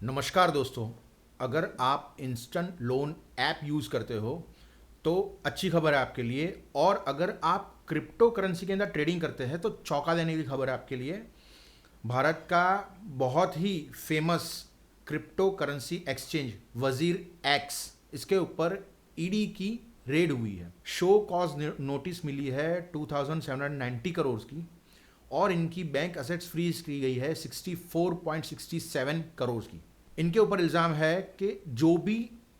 नमस्कार दोस्तों, अगर आप इंस्टेंट लोन ऐप यूज़ करते हो तो अच्छी खबर है आपके लिए। और अगर आप क्रिप्टो करेंसी के अंदर ट्रेडिंग करते हैं तो चौंका देने की खबर है आपके लिए। भारत का बहुत ही फेमस क्रिप्टो करेंसी एक्सचेंज वजीर एक्स, इसके ऊपर ईडी की रेड हुई है। शो कॉज नोटिस मिली है 2790 करोड़ की, और इनकी बैंक असेट्स फ्रीज की गई है 64.67 करोड़ की। इनके ऊपर इल्ज़ाम है कि जो भी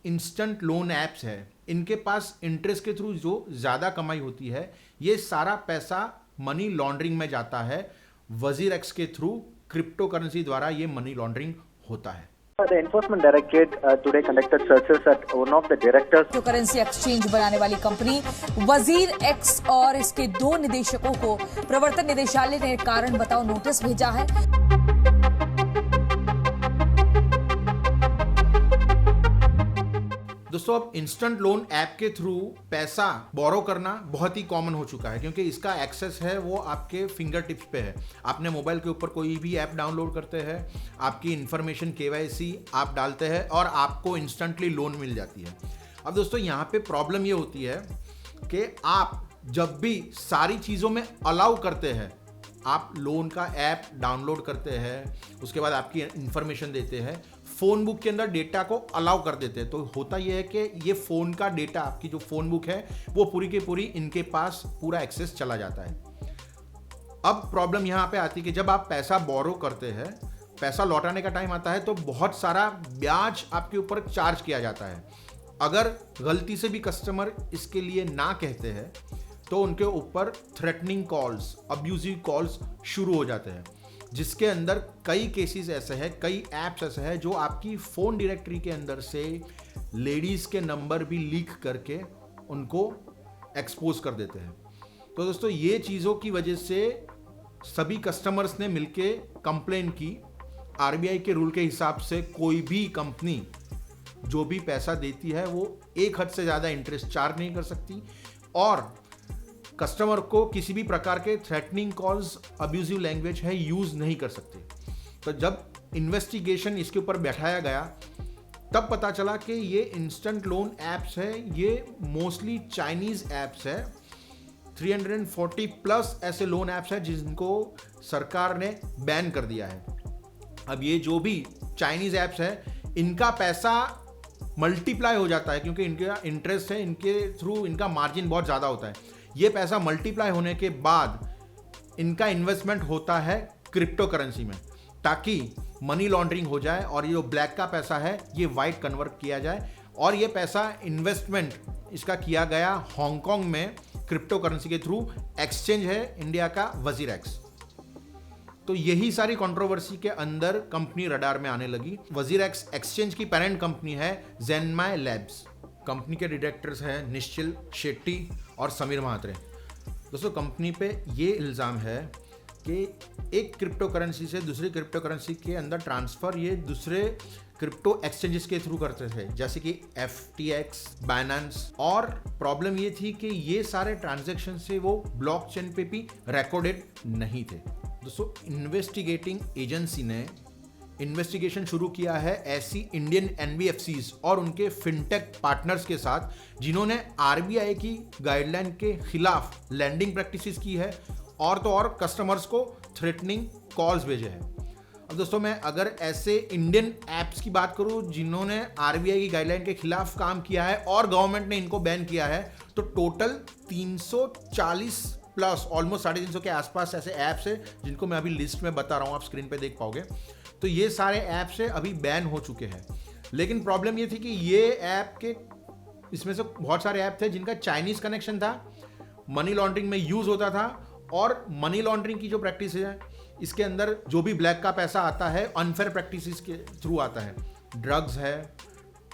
इंस्टेंट लोन ऐप्स है, इनके पास इंटरेस्ट के थ्रू जो ज़्यादा कमाई होती है, ये सारा पैसा मनी लॉन्ड्रिंग में जाता है। वजीर एक्स के थ्रू क्रिप्टो करेंसी द्वारा ये मनी लॉन्ड्रिंग होता है। The Enforcement Directorate today conducted searches at one of the directors. Crypto currency exchange बनाने वाली कंपनी वजीर एक्स और इसके 2 निदेशकों को प्रवर्तन निदेशालय ने कारण बताओ नोटिस भेजा है। दोस्तों, अब इंस्टेंट लोन ऐप के थ्रू पैसा बोरो करना बहुत ही कॉमन हो चुका है, क्योंकि इसका एक्सेस है वो आपके फिंगर टिप्स पे है। आपने मोबाइल के ऊपर कोई भी ऐप डाउनलोड करते हैं, आपकी इंफॉर्मेशन KYC आप डालते हैं और आपको इंस्टेंटली लोन मिल जाती है। अब दोस्तों, यहाँ पे प्रॉब्लम ये होती है कि आप जब भी सारी चीज़ों में अलाउ करते हैं, आप लोन का ऐप डाउनलोड करते हैं, उसके बाद आपकी इंफॉर्मेशन देते हैं, फ़ोन बुक के अंदर डेटा को अलाउ कर देते हैं, तो होता यह है कि ये फ़ोन का डेटा, आपकी जो फ़ोन बुक है वो पूरी की पूरी इनके पास पूरा एक्सेस चला जाता है। अब प्रॉब्लम यहाँ पे आती है कि जब आप पैसा बोरो करते हैं, पैसा लौटाने का टाइम आता है तो बहुत सारा ब्याज आपके ऊपर चार्ज किया जाता है। अगर गलती से भी कस्टमर इसके लिए ना कहते हैं तो उनके ऊपर थ्रेटनिंग कॉल्स, अब्यूजिव कॉल्स शुरू हो जाते हैं, जिसके अंदर कई केसेस ऐसे हैं, कई ऐप्स ऐसे हैं जो आपकी फ़ोन डायरेक्टरी के अंदर से लेडीज़ के नंबर भी लीक करके उनको एक्सपोज कर देते हैं। तो दोस्तों, ये चीज़ों की वजह से सभी कस्टमर्स ने मिलके कंप्लेन की। RBI के रूल के हिसाब से कोई भी कंपनी जो भी पैसा देती है वो एक हद से ज़्यादा इंटरेस्ट चार्ज नहीं कर सकती, और कस्टमर को किसी भी प्रकार के थ्रेटनिंग कॉल्स, अब्यूजिव लैंग्वेज है यूज़ नहीं कर सकते। तो जब इन्वेस्टिगेशन इसके ऊपर बैठाया गया तब पता चला कि ये इंस्टेंट लोन ऐप्स है, ये मोस्टली चाइनीज़ ऐप्स है। 340 प्लस ऐसे लोन ऐप्स हैं जिनको सरकार ने बैन कर दिया है। अब ये जो भी चाइनीज़ ऐप्स है, इनका पैसा मल्टीप्लाई हो जाता है, क्योंकि इनका इंटरेस्ट है, इनके थ्रू इनका मार्जिन बहुत ज़्यादा होता है। ये पैसा मल्टीप्लाई होने के बाद इनका इन्वेस्टमेंट होता है क्रिप्टो करेंसी में, ताकि मनी लॉन्ड्रिंग हो जाए और ये जो ब्लैक का पैसा है ये वाइट कन्वर्ट किया जाए। और ये पैसा इन्वेस्टमेंट इसका किया गया हांगकांग में क्रिप्टो करेंसी के थ्रू। एक्सचेंज है इंडिया का वजीर एक्स। तो यही सारी कंट्रोवर्सी के अंदर कंपनी रडार में आने लगी। वजीर एक्स एक्सचेंज की पेरेंट कंपनी है ज़ेनमाई लैब्स। कंपनी के डायरेक्टर्स हैं निश्चिल शेट्टी और समीर महात्रे। दोस्तों, कंपनी पे ये इल्ज़ाम है कि एक क्रिप्टो करेंसी से दूसरी क्रिप्टो करेंसी के अंदर ट्रांसफ़र ये दूसरे क्रिप्टो एक्सचेंजेस के थ्रू करते थे, जैसे कि FTX, बाइनेंस। और प्रॉब्लम ये थी कि ये सारे ट्रांजैक्शन से वो ब्लॉकचेन पे भी रिकॉर्डेड नहीं थे। दोस्तों, इन्वेस्टिगेटिंग एजेंसी ने इन्वेस्टिगेशन शुरू किया है ऐसी इंडियन NBFCs और उनके फिनटेक पार्टनर्स के साथ, जिन्होंने RBI की गाइडलाइन के खिलाफ लैंडिंग प्रैक्टिसेस की है, और तो और कस्टमर्स को थ्रेटनिंग कॉल्स भेजे हैं। अब दोस्तों, मैं अगर ऐसे इंडियन ऐप्स की बात करूं जिन्होंने RBI की गाइडलाइन के खिलाफ काम किया है और गवर्नमेंट ने इनको बैन किया है, तो टोटल 340 प्लस, ऑलमोस्ट 350 के आसपास ऐसे ऐप्स है जिनको मैं अभी लिस्ट में बता रहा हूँ, आप स्क्रीन पे देख पाओगे। तो ये सारे ऐप्स है अभी बैन हो चुके हैं। लेकिन प्रॉब्लम ये थी कि ये ऐप के, इसमें से बहुत सारे ऐप थे जिनका चाइनीज़ कनेक्शन था, मनी लॉन्ड्रिंग में यूज़ होता था। और मनी लॉन्ड्रिंग की जो प्रैक्टिस है, इसके अंदर जो भी ब्लैक का पैसा आता है अनफेयर प्रैक्टिसेस के थ्रू आता है। ड्रग्स है,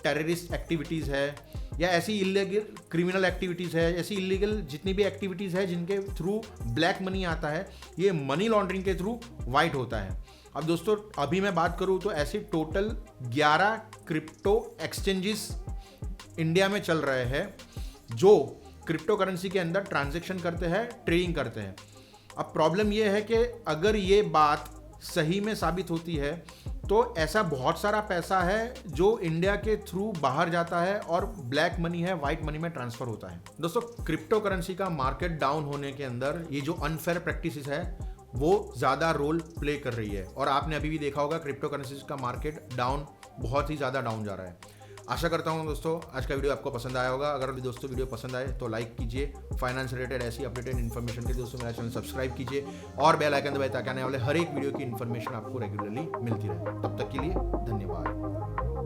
टेररिस्ट एक्टिविटीज़ है, या ऐसी इलीगल क्रिमिनल एक्टिविटीज़ है, ऐसी इलीगल जितनी भी एक्टिविटीज़ है जिनके थ्रू ब्लैक मनी आता है, ये मनी लॉन्ड्रिंग के थ्रू वाइट होता है। अब दोस्तों, अभी मैं बात करूँ तो ऐसे टोटल 11 क्रिप्टो एक्सचेंजेस इंडिया में चल रहे हैं जो क्रिप्टो करेंसी के अंदर ट्रांजैक्शन करते हैं, ट्रेडिंग करते हैं। अब प्रॉब्लम ये है कि अगर ये बात सही में साबित होती है तो ऐसा बहुत सारा पैसा है जो इंडिया के थ्रू बाहर जाता है और ब्लैक मनी है, व्हाइट मनी में ट्रांसफर होता है। दोस्तों, क्रिप्टो करेंसी का मार्केट डाउन होने के अंदर ये जो अनफेयर प्रैक्टिसेस है वो ज्यादा रोल प्ले कर रही है, और आपने अभी भी देखा होगा क्रिप्टो करेंसीज का मार्केट डाउन, बहुत ही ज्यादा डाउन जा रहा है। आशा करता हूँ दोस्तों आज का वीडियो आपको पसंद आया होगा। अगर दोस्तों वीडियो पसंद आए तो लाइक कीजिए, फाइनेंस रिलेटेड ऐसी अपडेटेड इन्फॉर्मेशन के लिए दोस्तों मेरा चैनल सब्सक्राइब कीजिए और बेल आइकन दबाइए ताकि आने वाले हर एक वीडियो की इन्फॉर्मेशन आपको रेगुलरली मिलती रहे। तब तक के लिए धन्यवाद।